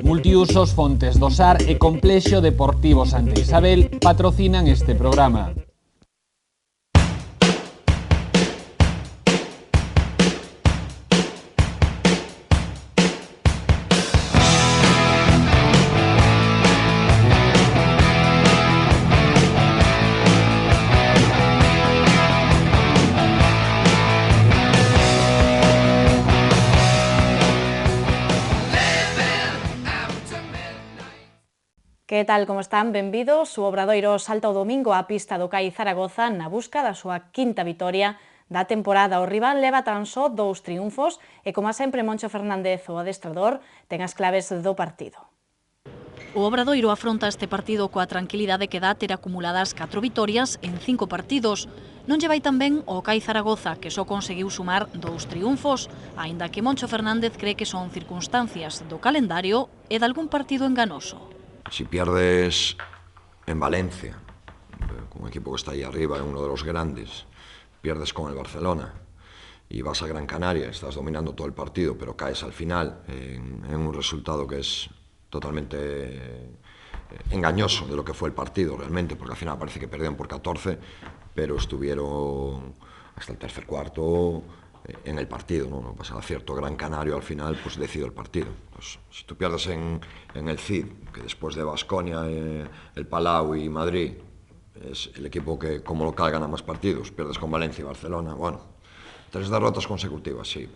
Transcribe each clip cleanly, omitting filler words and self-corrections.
Multiusos Fontes do Sar e Complexo Deportivo Santa Isabel patrocinan este programa. Que tal, como están? Benvidos. O Obradoiro salta o domingo á pista do CAI Zaragoza na busca da súa quinta vitoria da temporada. O rival leva tan só 2 triunfos e, como sempre, Moncho Fernández, o adestrador, ten as claves do partido. O Obradoiro afronta este partido coa tranquilidade que dá ter acumuladas 4 vitorias en 5 partidos. Non lle vai tan ben o CAI Zaragoza, que só conseguiu sumar 2 triunfos, aínda que Moncho Fernández cree que son circunstancias do calendario e de algún partido enganoso. Si pierdes en Valencia, con un equipo que está ahí arriba, uno de los grandes, pierdes con el Barcelona y vas a Gran Canaria, estás dominando todo el partido, pero caes al final en un resultado que es totalmente engañoso de lo que fue el partido realmente, porque al final parece que perdieron por 14, pero estuvieron hasta el tercer cuarto en el partido, ¿no? Lo que pasa, cierto Gran Canario al final pues decidió el partido. Pues, si tú pierdes en el CID, que después de Baskonia, el Palau y Madrid es el equipo que como local gana más partidos, pierdes con Valencia y Barcelona, bueno, 3 derrotas consecutivas, sí,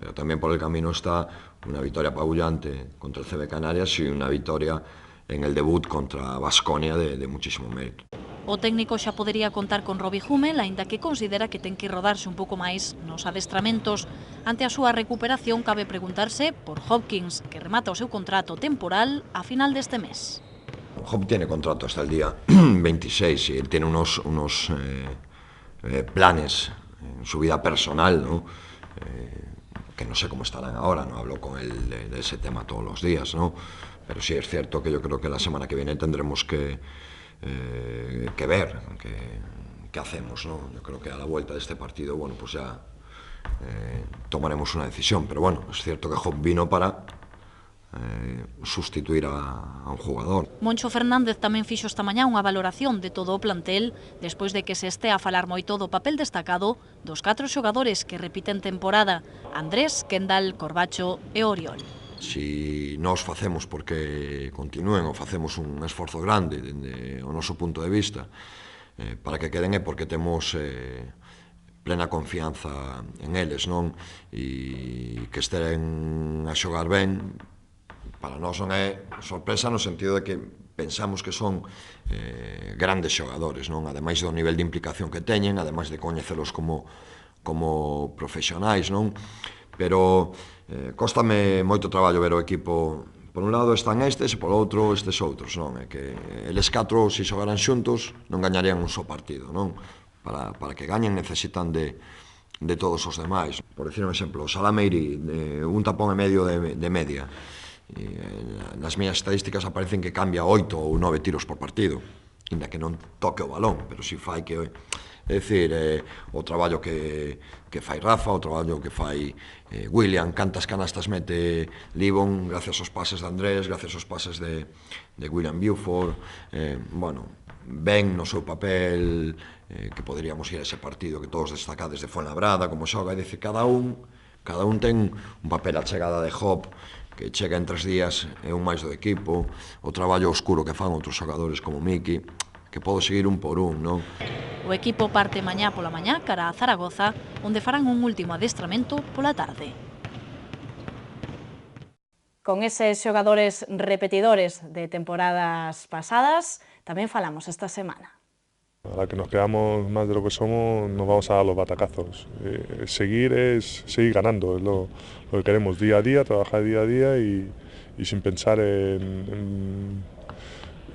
pero también por el camino está una victoria apabullante contra el CB Canarias y una victoria en el debut contra Baskonia de muchísimo mérito. O técnico xa podería contar con Robbie Hummel, aínda que considera que ten que rodarse un pouco máis nos adestramentos. Ante a súa recuperación, cabe preguntarse por Hopkins, que remata o seu contrato temporal a final deste mes. Hop tiene contrato hasta el día 26 y él tiene unos planes en su vida personal, ¿no? Que no sé cómo estarán ahora, no hablo con él de ese tema todos los días, ¿no? Pero sí es cierto que yo creo que la semana que viene tendremos que ver qué hacemos, ¿no? Yo creo que a la vuelta de este partido, bueno, pues ya tomaremos una decisión, pero bueno, es cierto que Hop vino para sustituir a un jugador. Moncho Fernández tamén fixo esta mañá unha valoración de todo o plantel despois de que se este a falar moito do papel destacado dos 4 xogadores que repiten temporada: Andrés, Kendall, Corbacho e Oriol. Si nós facemos porque continúen ou facemos un esforzo grande dende o noso punto de vista para que queden é porque temos plena confianza en eles, non? E que estén a xogar ben para nós non é sorpresa no sentido de que pensamos que son grandes xogadores, non? Ademais do nivel de implicación que teñen, ademais de coñecelos como profesionais, non? Pero cóstame moito traballo ver o equipo. Por un lado están estes e por outro estes outros, non? É que eles 4, se xogaran xuntos, non gañarían un só partido, non? Para que gañen necesitan de todos os demais. Por decir un exemplo, o Salameiri, un tapón e medio de media. Nas miñas estadísticas aparecen que cambia 8 ou 9 tiros por partido, ainda que non toque o balón, pero si fai que... É dicir, o traballo que fai Rafa, o traballo que fai William, cantas canastas mete Libon, gracias aos pases de Andrés, gracias aos pases de William Buford, bueno, ben no seu papel, que poderíamos ir a ese partido que todos destacades de Fuenlabrada, como xoga, é dicir, cada un ten un papel. A chegada de Hop, que chega en 3 días, é un máis do equipo, o traballo oscuro que fan outros xogadores como Miki, que podo seguir un por un, non? O equipo parte mañá pola mañá cara a Zaragoza, onde farán un último adestramento pola tarde. Con eses xogadores repetidores de temporadas pasadas, tamén falamos esta semana. A la que nos quedamos más de lo que somos, nos vamos a dar los batacazos. Seguir es seguir ganando, es lo que queremos día a día, trabajar día a día y sin pensar en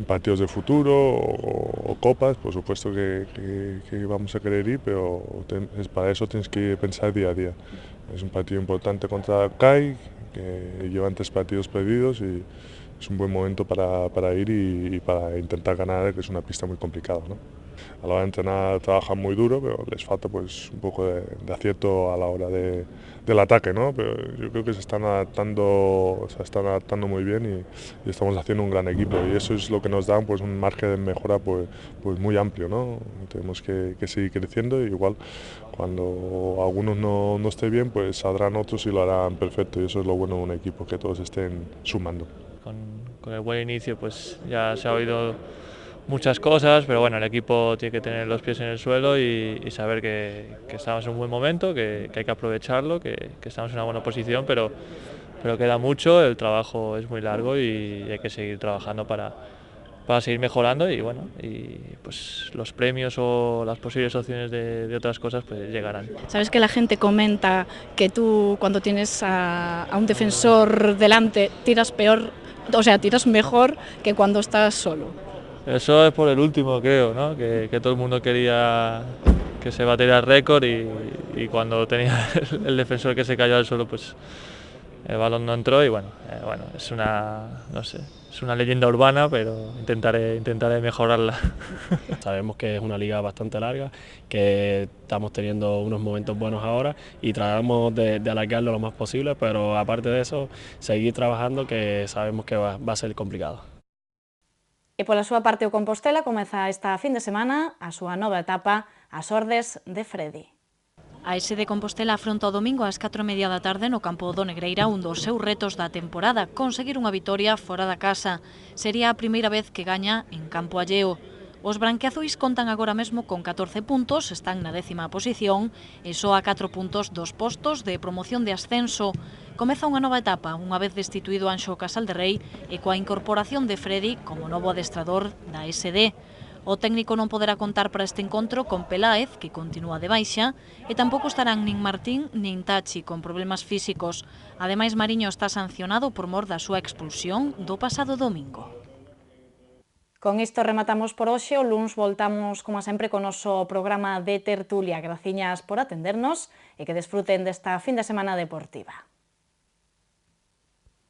partidos de futuro o copas. Por supuesto que vamos a querer ir, pero para eso tienes que pensar día a día. Es un partido importante contra CAI, que llevan 3 partidos perdidos y es un buen momento para ir y para intentar ganar, que es una pista muy complicada, ¿no? a la hora de entrenar trabajan muy duro, pero les falta pues un poco de acierto a la hora del ataque, ¿no? Pero yo creo que se están adaptando muy bien y estamos haciendo un gran equipo, y eso es lo que nos da pues un margen de mejora pues muy amplio, ¿no? Tenemos que seguir creciendo, y igual cuando algunos no esté bien, pues saldrán otros y lo harán perfecto, y eso es lo bueno de un equipo, que todos estén sumando. Con el buen inicio pues ya se ha oído muchas cosas, pero bueno, el equipo tiene que tener los pies en el suelo y saber que estamos en un buen momento, que hay que aprovecharlo, que estamos en una buena posición, pero queda mucho, el trabajo es muy largo y hay que seguir trabajando para seguir mejorando, y bueno, y pues los premios o las posibles opciones de otras cosas pues llegarán. Sabes que la gente comenta que tú, cuando tienes a un defensor delante, tiras mejor que cuando estás solo. Eso es por el último, creo, ¿no? Que todo el mundo quería que se batiera el récord, y cuando tenía el defensor que se cayó al suelo, pues el balón no entró, y bueno, es una, no sé, es una leyenda urbana, pero intentaré mejorarla. Sabemos que es una liga bastante larga, que estamos teniendo unos momentos buenos ahora y tratamos de alargarlo lo más posible, pero aparte de eso, seguir trabajando, que sabemos que va a ser complicado. E pola súa parte o Compostela comeza esta fin de semana a súa nova etapa, as Ordes de Fredi. A AESD Compostela afronta o domingo ás 4:30 da tarde no campo do Negreira un dos seus retos da temporada, conseguir unha vitoria fora da casa. Sería a primeira vez que gaña en campo alleo. Os branquiazuis contan agora mesmo con 14 puntos, están na 10ª posición e só a 4 puntos dos postos de promoción de ascenso. Comeza unha nova etapa, unha vez destituído Anxo Casal de Rei e coa incorporación de Fredi como novo adestrador da AESD. O técnico non poderá contar para este encontro con Peláez, que continúa de baixa, e tampouco estarán nin Martín nin Tachi, con problemas físicos. Ademais, Mariño está sancionado por mor da súa expulsión do pasado domingo. Con isto rematamos por hoxe, o luns voltamos, como sempre, con o noso programa de tertulia. Graciñas por atendernos e que desfruten desta fin de semana deportiva.